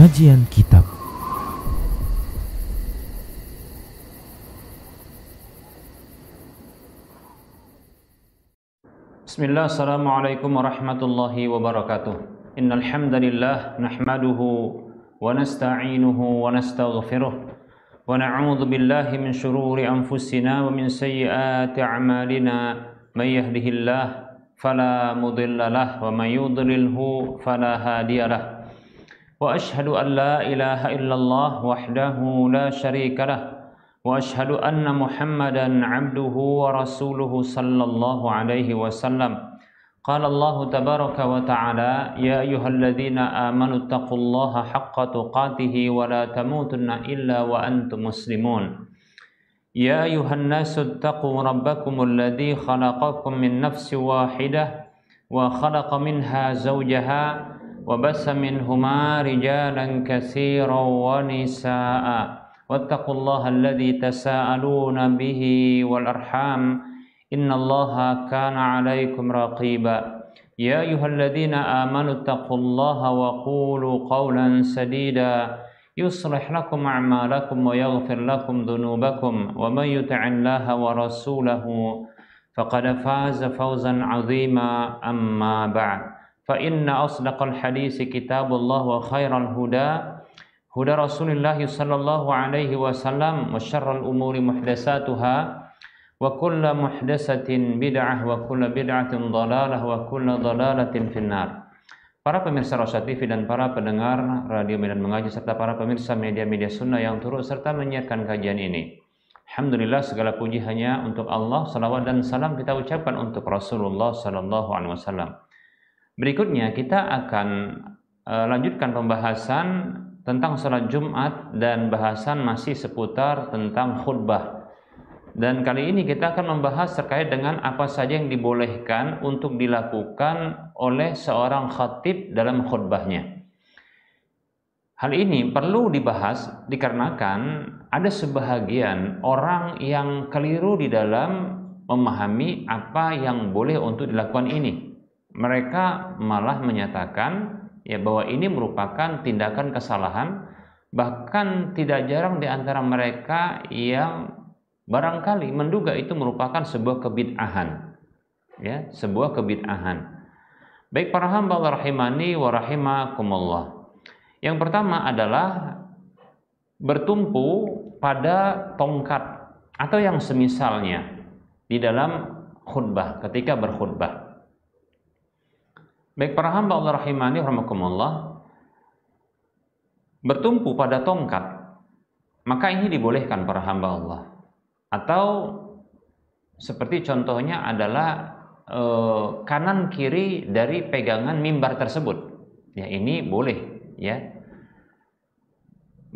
Kajian Kitab. Bismillah, assalamualaikum warahmatullahi wabarakatuh. Innal hamdalillah nahmaduhu wa nasta'inuhu wa nastaghfiruh wa na'udzu billahi min shururi anfusina wa min sayyiati a'malina. May yahdihillah fala mudilla lahu wa may yudlilhu fala hadiyalah. Wa ashhadu an la ilaha illallah wahdahu la syarika lah wa ashhadu anna Muhammadan abduhu wa rasuluhu sallallahu alaihi wasallam. Qala Allah tabaraka wa ta'ala, ya ayyuhalladzina amanu taqullaha haqqa tuqatih wa la tamutunna illa wa antum muslimun. Ya ayyuhan nasu taqu rabbakumul ladzi khalaqakum min nafsin wahidah wa khalaqa minha zawjaha وبث منهما رجالا كثيرا ونساء واتقوا الله الذي تساءلون به والأرحام إن الله كان عليكم رقيبا يا أيها الذين آمنوا اتقوا الله وقولوا قولا سديدا يصلح لكم أعمالكم ويغفر لكم ذنوبكم ومن يطع الله ورسوله فقد فاز فوزا عظيما أما بعد فإن أصدق الحديث كتاب الله وخير الهدى هدى رسول الله صلى الله عليه وسلم وشر الأمور محدثاتها وكل محدثة بدعة وكل بدعة ضلالة وكل ضلالة في النار. Para pemirsa Rosyad TV dan para pendengar Radio Medan Mengaji serta para pemirsa media-media sunnah yang turut serta menyiarkan kajian ini. Alhamdulillah, segala puji hanya untuk Allah. Salawat dan salam kita ucapkan untuk Rasulullah sallallahu alaihi wasallam. Berikutnya kita akan lanjutkan pembahasan tentang salat Jumat dan bahasan masih seputar tentang khutbah. Dan kali ini kita akan membahas terkait dengan apa saja yang dibolehkan untuk dilakukan oleh seorang khatib dalam khutbahnya. Hal ini perlu dibahas dikarenakan ada sebahagian orang yang keliru di dalam memahami apa yang boleh untuk dilakukan ini. Mereka malah menyatakan bahwa ini merupakan tindakan kesalahan, bahkan tidak jarang di antara mereka yang barangkali menduga itu merupakan sebuah kebid'ahan, sebuah kebid'ahan. Baik para hamba Allah rahimani wa rahimakumullah. Yang pertama adalah bertumpu pada tongkat atau yang semisalnya di dalam khutbah ketika berkhutbah. Baik para hamba Allah rahimani rahimakumullah, bertumpu pada tongkat, maka ini dibolehkan para hamba Allah. Atau seperti contohnya adalah kanan kiri dari pegangan mimbar tersebut. Ya, ini boleh, ya.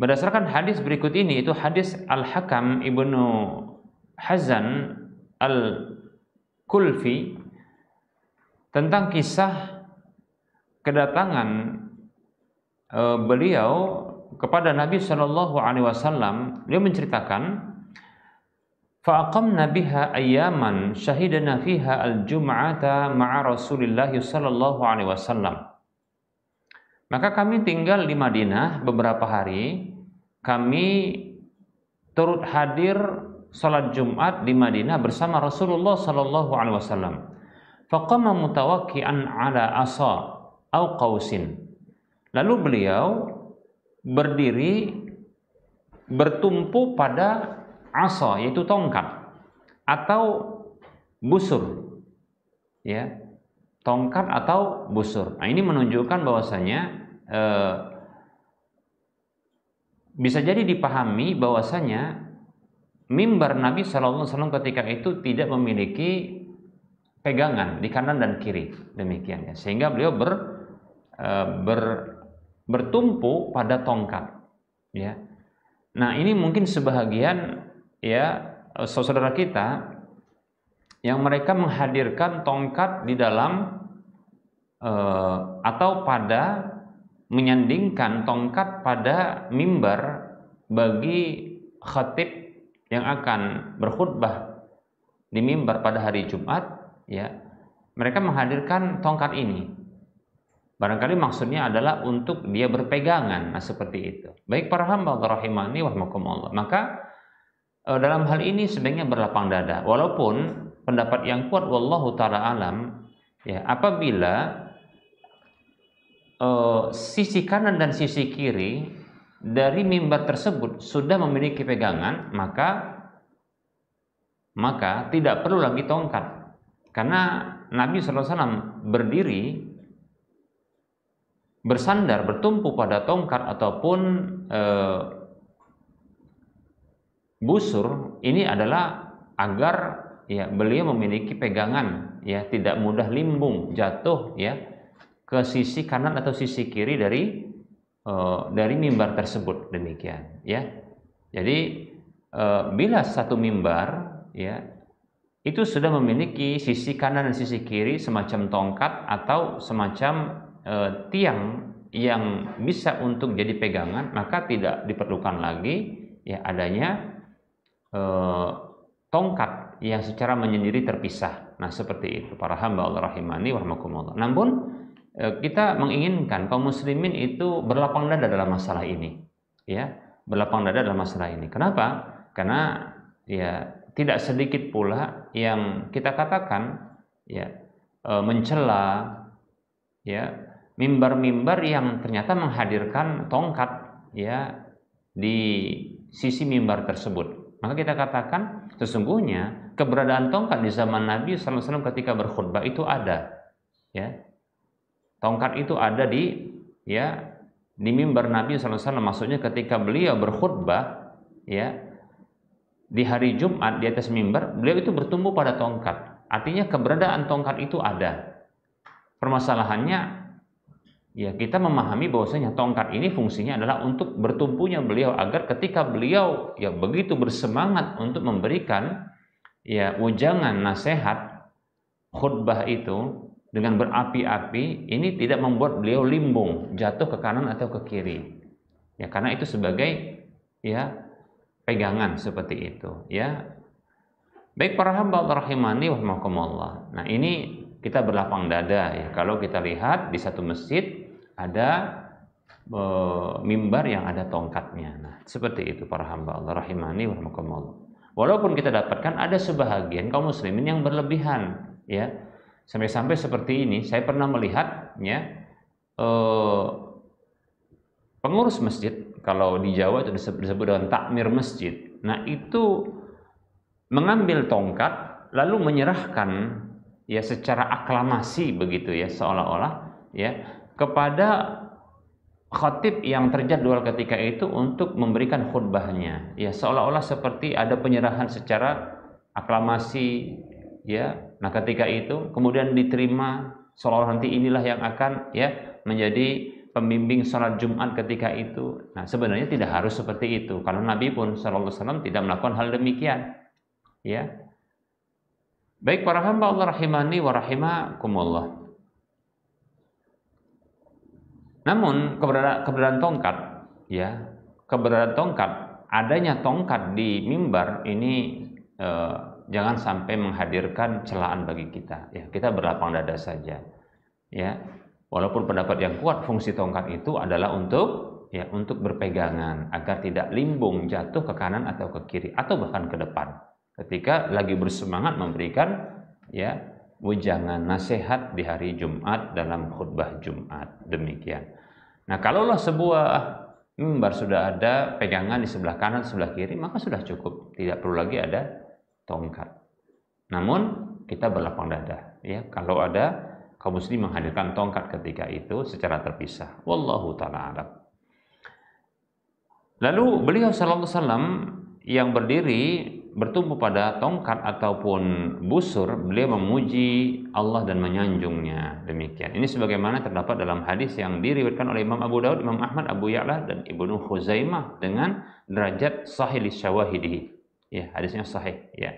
Berdasarkan hadis berikut ini, itu hadis Al-Hakam Ibnu Hazan Al-Kulfi tentang kisah kedatangan beliau kepada Nabi Shallallahu Alaihi Wasallam. Beliau menceritakan, fa'aqamna biha ayyaman syahidana fiha al-jum'ata ma'a Rasulillah Shallallahu Alaihi Wasallam. Maka kami tinggal di Madinah beberapa hari. Kami turut hadir salat Jumat di Madinah bersama Rasulullah Shallallahu Alaihi Wasallam. Faqama mutawakki'an ala asa au qausin. Lalu beliau berdiri bertumpu pada asa, yaitu tongkat atau busur, ya, tongkat atau busur. Nah, ini menunjukkan bahwasanya bisa jadi dipahami bahwasanya mimbar Nabi Sallallahu Alaihi Wasallam ketika itu tidak memiliki pegangan di kanan dan kiri, demikian ya, sehingga beliau bertumpu pada tongkat, ya. Nah, ini mungkin sebahagian ya saudara kita yang mereka menghadirkan tongkat di dalam atau pada menyandingkan tongkat pada mimbar bagi khatib yang akan berkhutbah di mimbar pada hari Jumat, ya. Mereka menghadirkan tongkat ini. Barangkali maksudnya adalah untuk dia berpegangan. Nah, seperti itu. Baik para hamba Allah rahimani wa rahmakumullah. Maka dalam hal ini sebaiknya berlapang dada. Walaupun pendapat yang kuat wallahu taala alam, ya, apabila sisi kanan dan sisi kiri dari mimbar tersebut sudah memiliki pegangan, maka tidak perlu lagi tongkat. Karena Nabi SAW berdiri, bersandar, bertumpu pada tongkat ataupun busur, ini adalah agar ya beliau memiliki pegangan, ya, tidak mudah limbung, jatuh ya ke sisi kanan atau sisi kiri dari mimbar tersebut, demikian ya. Jadi bila satu mimbar ya itu sudah memiliki sisi kanan dan sisi kiri semacam tongkat atau semacam tiang yang bisa untuk jadi pegangan, maka tidak diperlukan lagi ya adanya tongkat yang secara menyendiri terpisah. Nah, seperti itu para hamba Allah rahimani wa rahmakumullah. Namun kita menginginkan kaum muslimin itu berlapang dada dalam masalah ini, ya, berlapang dada dalam masalah ini. Kenapa? Karena ya tidak sedikit pula yang kita katakan ya mencela ya mimbar-mimbar yang ternyata menghadirkan tongkat ya di sisi mimbar tersebut. Maka kita katakan sesungguhnya keberadaan tongkat di zaman Nabi SAW ketika berkhutbah itu ada, ya. Tongkat itu ada di mimbar Nabi SAW, maksudnya ketika beliau berkhutbah ya di hari Jumat di atas mimbar, beliau itu bertumbuh pada tongkat. Artinya keberadaan tongkat itu ada. Permasalahannya ya kita memahami bahwasanya tongkat ini fungsinya adalah untuk bertumpunya beliau agar ketika beliau ya begitu bersemangat untuk memberikan ya ujangan nasihat khutbah itu dengan berapi-api, ini tidak membuat beliau limbung, jatuh ke kanan atau ke kiri. Ya, karena itu sebagai ya pegangan seperti itu, ya. Baik para hamba Allah rahimani wa rahmakumullah. Nah, ini kita berlapang dada ya kalau kita lihat di satu masjid ada mimbar yang ada tongkatnya. Nah, seperti itu para hamba Allah rahimani wa rahmakumullah. Walaupun kita dapatkan ada sebahagian kaum muslimin yang berlebihan, ya. Sampai-sampai seperti ini, saya pernah melihatnya pengurus masjid, kalau di Jawa itu disebut dengan takmir masjid. Nah, itu mengambil tongkat lalu menyerahkan ya secara aklamasi begitu ya, seolah-olah ya kepada khatib yang terjadwal ketika itu untuk memberikan khutbahnya. Ya, seolah-olah seperti ada penyerahan secara aklamasi ya. Nah, ketika itu kemudian diterima seolah nanti inilah yang akan ya menjadi pembimbing salat Jumat ketika itu. Nah, sebenarnya tidak harus seperti itu karena Nabi pun sallallahu alaihi wasallam tidak melakukan hal demikian. Ya. Baik para hamba Allah rahimani wa rahimakumullah. Namun keberadaan tongkat ya, keberadaan tongkat, adanya tongkat di mimbar ini jangan sampai menghadirkan celaan bagi kita. Ya, kita berlapang dada saja. Ya, walaupun pendapat yang kuat fungsi tongkat itu adalah untuk berpegangan agar tidak limbung jatuh ke kanan atau ke kiri atau bahkan ke depan. Ketika lagi bersemangat memberikan ya ujangan nasihat di hari Jumat dalam khutbah Jumat. Demikian. Nah, kalaulah sebuah mimbar sudah ada pegangan di sebelah kanan, sebelah kiri, maka sudah cukup. Tidak perlu lagi ada tongkat. Namun kita berlapang dada ya kalau ada kaum muslim menghadirkan tongkat ketika itu secara terpisah. Wallahu taala alam. Lalu beliau sallallahu alaihi wasallam yang berdiri bertumpu pada tongkat ataupun busur, beliau memuji Allah dan menyanjungnya. Demikian. Ini sebagaimana terdapat dalam hadis yang diriwayatkan oleh Imam Abu Daud, Imam Ahmad, Abu Ya'la dan Ibnu Khuzaimah dengan derajat sahih li syawahidihi. Ya, hadisnya sahih ya.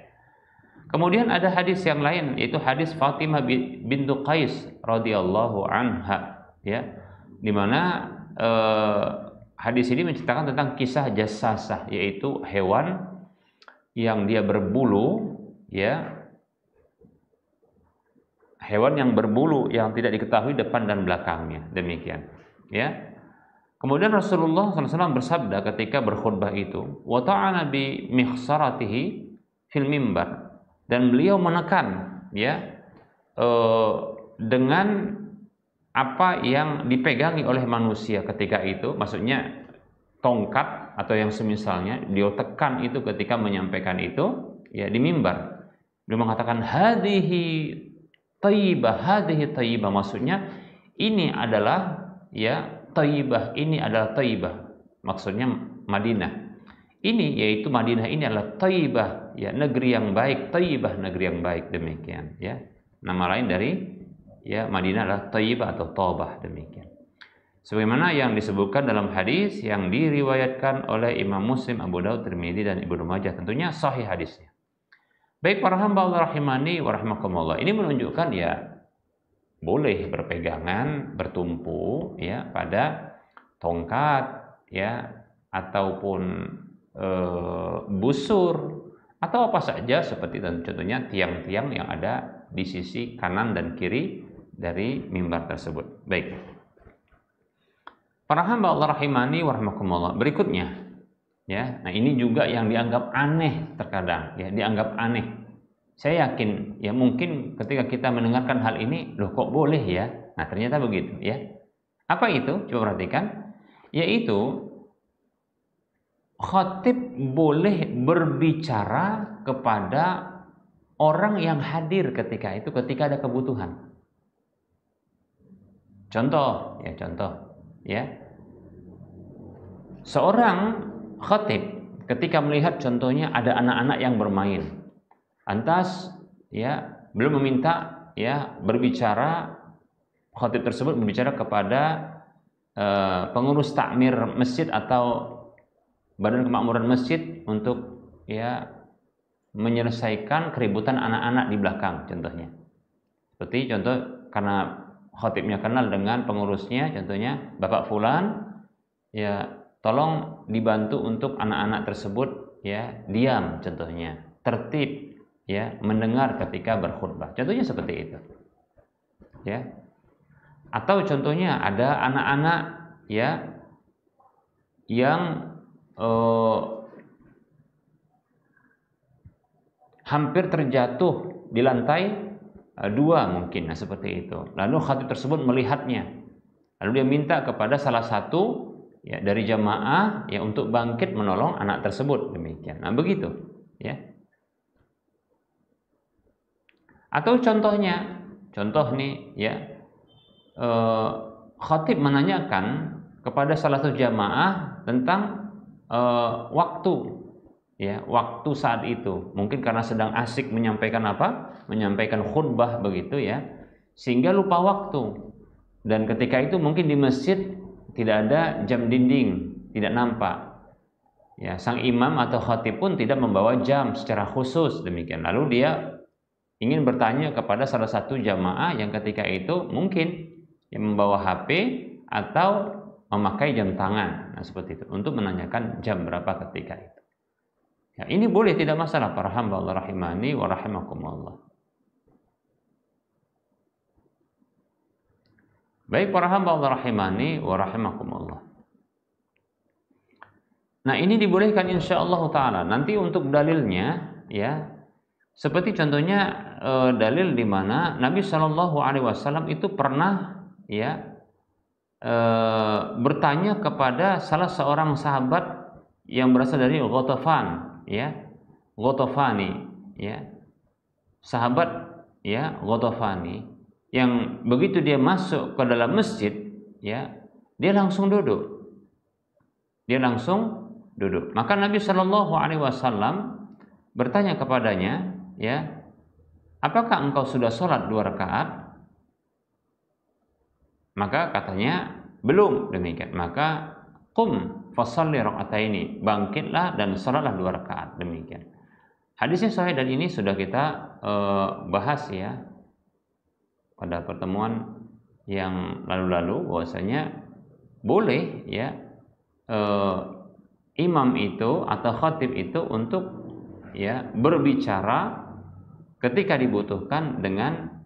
Kemudian ada hadis yang lain yaitu hadis Fatimah bintu Qais radhiyallahu anha ya, di mana hadis ini menceritakan tentang kisah jassasah, yaitu hewan yang dia berbulu ya, hewan yang berbulu yang tidak diketahui depan dan belakangnya. Demikian. Ya. Kemudian Rasulullah SAW bersabda ketika berkhutbah itu, wa ta'ana bi mikhsaratihi fil mimbar, dan beliau menekan ya dengan apa yang dipegangi oleh manusia ketika itu, maksudnya tongkat atau yang semisalnya, dia tekan itu ketika menyampaikan itu ya di mimbar. Beliau mengatakan hadhihi thayyibah, maksudnya ini adalah ya thayyibah, ini adalah thayyibah, maksudnya Madinah. Ini yaitu Madinah ini adalah thayyibah, ya negeri yang baik, thayyibah negeri yang baik, demikian ya. Nama lain dari ya Madinah adalah thayyibah atau taubah, demikian. Sebagaimana yang disebutkan dalam hadis yang diriwayatkan oleh Imam Muslim, Abu Daud, Tirmidzi dan Ibnu Majah, tentunya sahih hadisnya. Baik para hamba Allah rahimani wa rahimakumullah, ini menunjukkan ya boleh berpegangan, bertumpu ya pada tongkat ya ataupun busur atau apa saja seperti contohnya tiang-tiang yang ada di sisi kanan dan kiri dari mimbar tersebut. Baik. Para hamba Allah rahimani wa rahimakumullah, berikutnya ya. Nah, ini juga yang dianggap aneh terkadang ya, dianggap aneh. Saya yakin ya mungkin ketika kita mendengarkan hal ini, loh kok boleh ya? Nah, ternyata begitu ya. Apa itu? Coba perhatikan. Yaitu khatib boleh berbicara kepada orang yang hadir ketika itu, ketika ada kebutuhan. Contoh ya. Seorang khatib ketika melihat contohnya ada anak-anak yang bermain, lantas ya belum meminta ya berbicara, khatib tersebut berbicara kepada pengurus takmir masjid atau badan kemakmuran masjid untuk ya menyelesaikan keributan anak-anak di belakang contohnya. Seperti contoh karena khatibnya kenal dengan pengurusnya, contohnya Bapak Fulan, ya tolong dibantu untuk anak-anak tersebut ya diam contohnya, tertib ya mendengar ketika berkhutbah. Contohnya seperti itu. Ya. Atau contohnya ada anak-anak ya yang hampir terjatuh di lantai 2 mungkin, nah seperti itu. Lalu khatib tersebut melihatnya. Lalu dia minta kepada salah satu ya dari jamaah ya untuk bangkit menolong anak tersebut, demikian. Nah, begitu, ya. Atau contoh nih ya, khatib menanyakan kepada salah satu jamaah tentang waktu ya, waktu saat itu. Mungkin karena sedang asik menyampaikan menyampaikan khutbah begitu ya, sehingga lupa waktu. Dan ketika itu mungkin di masjid tidak ada jam dinding, tidak nampak. Ya, sang imam atau khatib pun tidak membawa jam secara khusus, demikian. Lalu dia ingin bertanya kepada salah satu jamaah yang ketika itu mungkin yang membawa HP atau memakai jam tangan, nah seperti itu, untuk menanyakan jam berapa ketika itu. Ya, ini boleh, tidak masalah para hamba Allah rahimani wa rahimakumullah. Baik para hamba Allah rahimani wa rahimakumullah. Nah, ini dibolehkan insyaallah taala. Nanti untuk dalilnya ya, seperti contohnya dalil di mana Nabi Shallallahu Alaihi Wasallam itu pernah ya bertanya kepada salah seorang sahabat yang berasal dari Ghatafan, ya, Ghatafani, ya, sahabat ya Ghatafani, yang begitu dia masuk ke dalam masjid, ya, dia langsung duduk, Maka Nabi Shallallahu Alaihi Wasallam bertanya kepadanya, ya, apakah engkau sudah sholat 2 rakaat? Maka katanya belum, demikian. Maka qum fasalli raka'ataini, bangkitlah dan sholatlah 2 rakaat, demikian. Hadisnya sahih dan ini sudah kita bahas ya pada pertemuan yang lalu-lalu, bahwasanya boleh ya imam itu atau khatib itu untuk ya berbicara ketika dibutuhkan dengan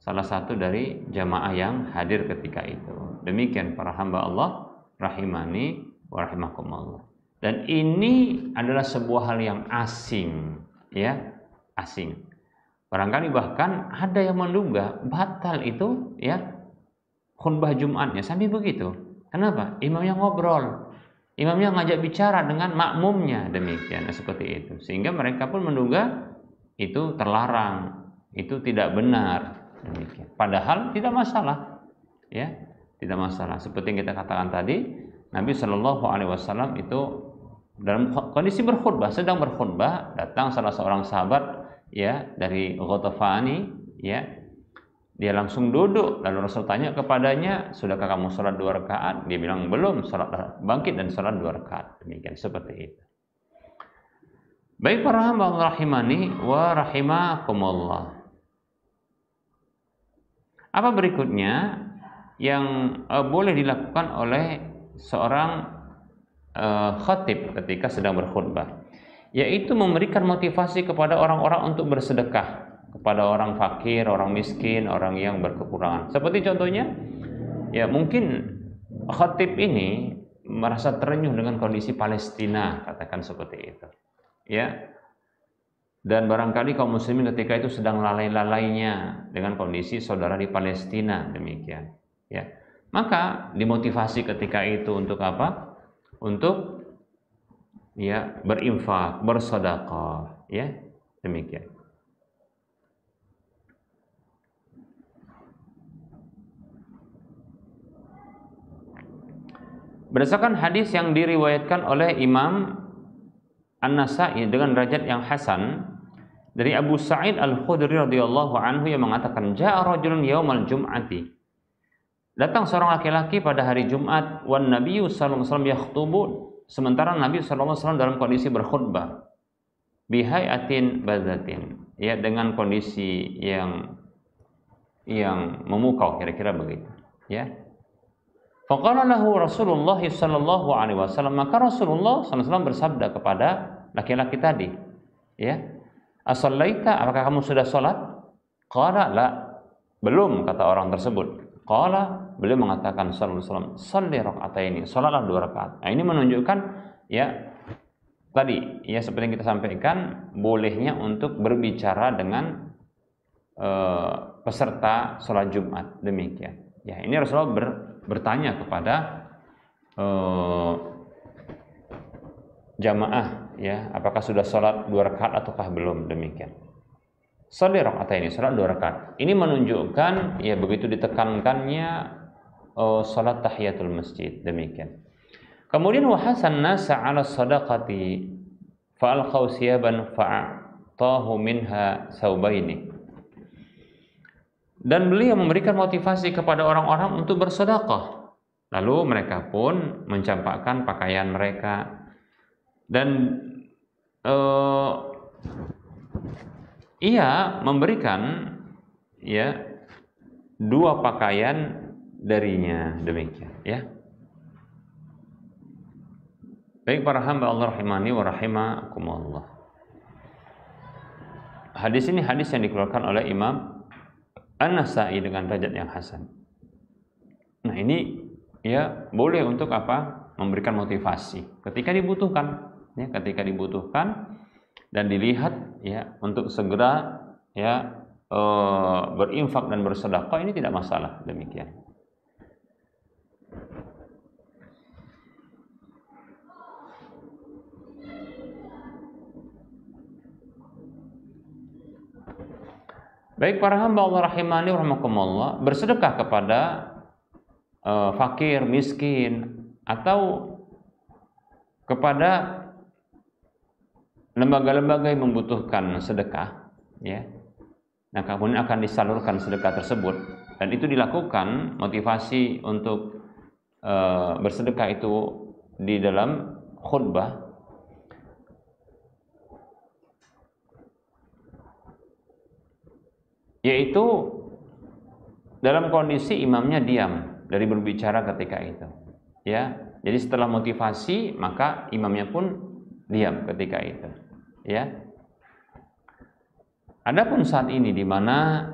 salah satu dari jamaah yang hadir ketika itu. Demikian para hamba Allah rahimani wa rahimakumullah. Dan ini adalah sebuah hal yang asing, ya, asing. Barangkali bahkan ada yang menduga batal itu, ya, khutbah Jumatnya sampai begitu. Kenapa? Imamnya ngobrol, imamnya ngajak bicara dengan makmumnya, demikian seperti itu. Sehingga mereka pun menduga itu terlarang, itu tidak benar, demikian. Padahal tidak masalah, ya, tidak masalah. Seperti yang kita katakan tadi, Nabi Shallallahu Alaihi Wasallam itu dalam kondisi berkhutbah, sedang berkhutbah, datang salah seorang sahabat, ya, dari Ghatafani, ya, dia langsung duduk. Lalu Rasul tanya kepadanya, sudahkah kamu sholat 2 rakaat? Dia bilang belum, sholat, bangkit dan sholat 2 rakaat. Demikian, seperti itu. Baik para hamba Allah rahimani wa rahimakumullah. Apa berikutnya yang boleh dilakukan oleh seorang khatib ketika sedang berkhutbah? Yaitu memberikan motivasi kepada orang-orang untuk bersedekah kepada orang fakir, orang miskin, orang yang berkekurangan. Seperti contohnya, ya mungkin khatib ini merasa terenyuh dengan kondisi Palestina, katakan seperti itu, ya. Dan barangkali kaum muslimin ketika itu sedang lalai-lalainya dengan kondisi saudara di Palestina, demikian, ya. Maka dimotivasi ketika itu untuk apa? Untuk, ya, berinfak, bersedekah, ya, demikian. Berdasarkan hadis yang diriwayatkan oleh Imam An-Nasa'i dengan derajat yang hasan dari Abu Sa'id Al-Khudri radhiyallahu anhu yang mengatakan, ja'a rajulun yaumal jum'ati. Datang seorang laki-laki pada hari Jumat, wan nabiyyu sallallahu alaihi wasallam yakhutubu, sementara Nabi sallallahu alaihi wasallam dalam kondisi berkhutbah. Bihayatin badzatin, ya, dengan kondisi yang memukau, kira-kira begitu, ya. Faqala lahu Rasulullah sallallahu alaihi wasallam, maka Rasulullah sallallahu alaihi wasallam bersabda kepada laki-laki tadi, ya, asallaita, apakah kamu sudah salat? Qala la, belum, kata orang tersebut. Qala, beliau mengatakan sallallahu alaihi wasallam, shalli raka'ataini, salatlah 2 rakaat. Nah, ini menunjukkan, ya, tadi, ya, seperti yang kita sampaikan, bolehnya untuk berbicara dengan peserta salat Jumat, demikian. Ya, ini Rasulullah bertanya kepada jamaah, ya, apakah sudah sholat 2 rakaat ataukah belum, demikian. Shalli raka'ataini, sholat 2 rakaat. Ini menunjukkan, ya, begitu ditekankannya sholat tahiyatul masjid, demikian. Kemudian wahasan nasa 'ala shadaqati fa'alqaw siyaban fa'atahu minha saubaini. Dan beliau memberikan motivasi kepada orang-orang untuk bersedekah. Lalu mereka pun mencampakkan pakaian mereka dan ia memberikan, ya, 2 pakaian darinya, demikian, ya. Baik para hamba Allah rahimani wa rahimakumullah. Hadis ini hadis yang dikeluarkan oleh Imam An-Nasa'i dengan derajat yang hasan. Nah, ini, ya, boleh untuk apa? Memberikan motivasi ketika dibutuhkan, ya, ketika dibutuhkan dan dilihat, ya, untuk segera, ya, berinfak dan bersedekah, ini tidak masalah, demikian. Baik para hamba Allah rahimani wa rahimakumullah, bersedekah kepada fakir, miskin, atau kepada lembaga-lembaga yang membutuhkan sedekah, ya. Nah, kemudian akan disalurkan sedekah tersebut, dan itu dilakukan motivasi untuk bersedekah itu di dalam khutbah. Yaitu dalam kondisi imamnya diam dari berbicara ketika itu, ya. Jadi setelah motivasi, maka imamnya pun diam ketika itu, ya. Adapun saat ini di mana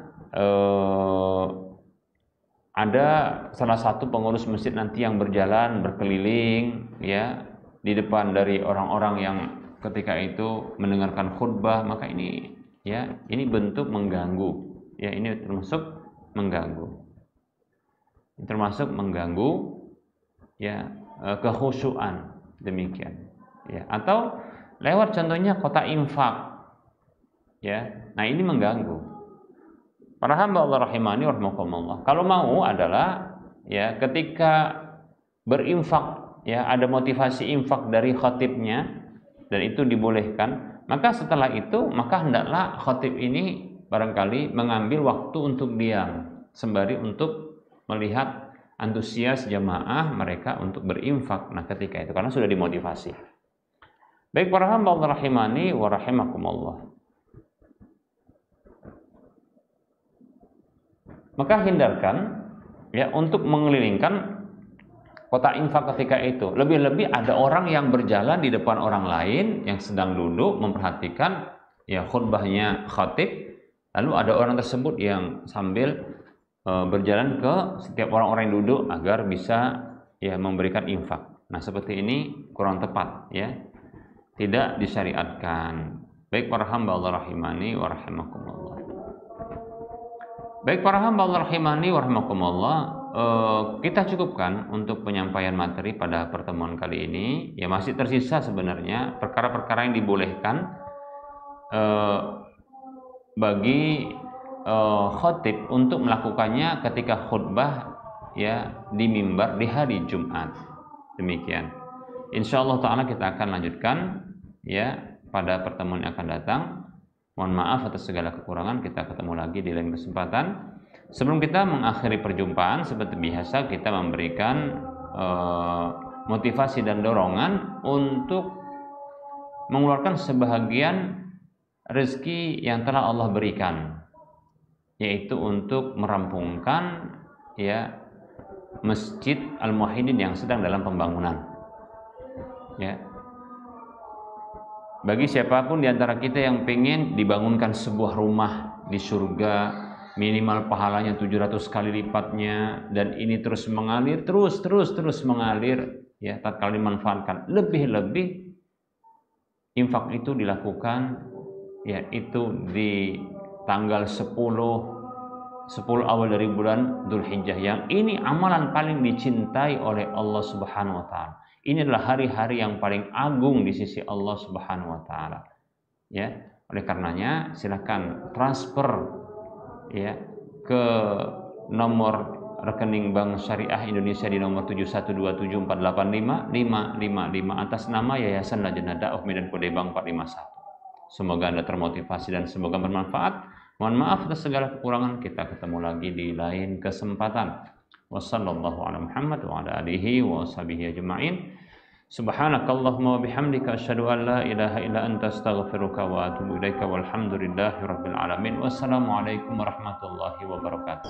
ada salah satu pengurus masjid nanti yang berjalan berkeliling ya di depan dari orang-orang yang ketika itu mendengarkan khutbah, maka ini ya ini bentuk mengganggu ya, ini termasuk mengganggu ya kekhusyuan demikian ya. Atau lewat contohnya kotak infak ya, nah ini mengganggu. Para hamba Allah rahimani warahmatullah. Kalau mau adalah ya ketika berinfak ya ada motivasi infak dari khatibnya dan itu dibolehkan, maka setelah itu maka hendaklah khatib ini barangkali mengambil waktu untuk diam sembari untuk melihat antusias jamaah mereka untuk berinfak. Nah ketika itu karena sudah dimotivasi. Baik para hamba Allah rahimani wa rahimakumullah. Maka hindarkan ya untuk mengelilingkan kotak infak ketika itu. Lebih-lebih ada orang yang berjalan di depan orang lain yang sedang duduk memperhatikan ya khutbahnya khatib, lalu ada orang tersebut yang sambil berjalan ke setiap orang-orang yang duduk agar bisa ya memberikan infak. Nah, seperti ini kurang tepat ya. Tidak disyariatkan. Baik para hamba Allah rahimani wa rahimakumullah. Baik para hamba Allah rahimani wa rahimakumullah, kita cukupkan untuk penyampaian materi pada pertemuan kali ini. Ya masih tersisa sebenarnya perkara-perkara yang dibolehkan bagi khatib untuk melakukannya ketika khutbah ya di mimbar di hari Jumat. Demikian. Insyaallah taala kita akan lanjutkan ya pada pertemuan yang akan datang. Mohon maaf atas segala kekurangan, kita ketemu lagi di lain kesempatan. Sebelum kita mengakhiri perjumpaan, seperti biasa kita memberikan motivasi dan dorongan untuk mengeluarkan sebahagian rezeki yang telah Allah berikan, yaitu untuk merampungkan ya Masjid Al-Muwahhidin yang sedang dalam pembangunan. Ya. Bagi siapapun di antara kita yang pengen dibangunkan sebuah rumah di surga, minimal pahalanya 700 kali lipatnya, dan ini terus mengalir, terus mengalir ya, tatkala dimanfaatkan. Lebih-lebih infak itu dilakukan ya itu di tanggal 10 awal dari bulan Dzulhijjah, yang ini amalan paling dicintai oleh Allah Subhanahu wa taala. Ini adalah hari-hari yang paling agung di sisi Allah Subhanahu wa taala. Ya, oleh karenanya silakan transfer ya ke nomor rekening Bank Syariah Indonesia di nomor 71274855555 atas nama Yayasan Lajnah Dakwah Medan Kode Bank 451. Semoga Anda termotivasi dan semoga bermanfaat. Mohon maaf atas segala kekurangan, kita ketemu lagi di lain kesempatan. Wassallallahu ala Muhammad wa ala alihi wa sahbihi ajma'in. Subhanakallahumma wa bihamdika asyhadu an la ilaha illa anta astaghfiruka wa atubu ilaika walhamdulillahi rabbil alamin. Wassalamualaikum warahmatullahi wabarakatuh.